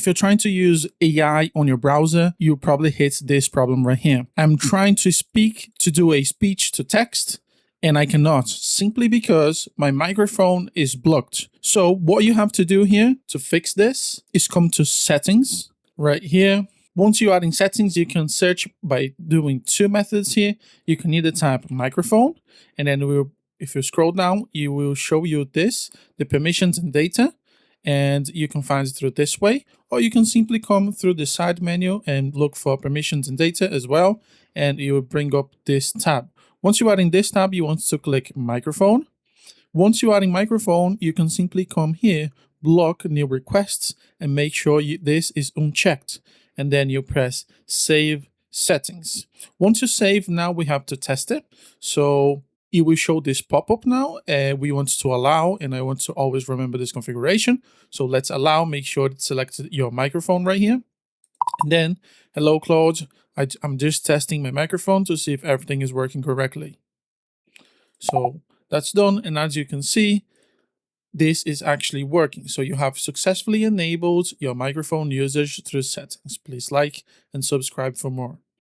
if you're trying to use AI on your browser, you probably hit this problem right here. I'm trying to do a speech to text, and I cannot, simply because my microphone is blocked. So what you have to do here to fix this is come to settings right here. Once you are in settings, you can search by doing two methods here. You can either type microphone, and then if you scroll down, it will show you the permissions and data, and you can find it through this way, or you can simply come through the side menu and look for permissions and data as well, and it will bring up this tab. Once you are in this tab, you want to click microphone. Once you are in microphone, you can simply come here, block new requests, and make sure this is unchecked. And then you press save settings. Once you save, now we have to test it. So it will show this pop-up now. We want to allow, and I want to always remember this configuration. So let's allow, make sure it's selected your microphone right here. And then, hello Claude, I'm just testing my microphone to see if everything is working correctly. So that's done, and as you can see, this is actually working. So you have successfully enabled your microphone usage through settings. Please like and subscribe for more.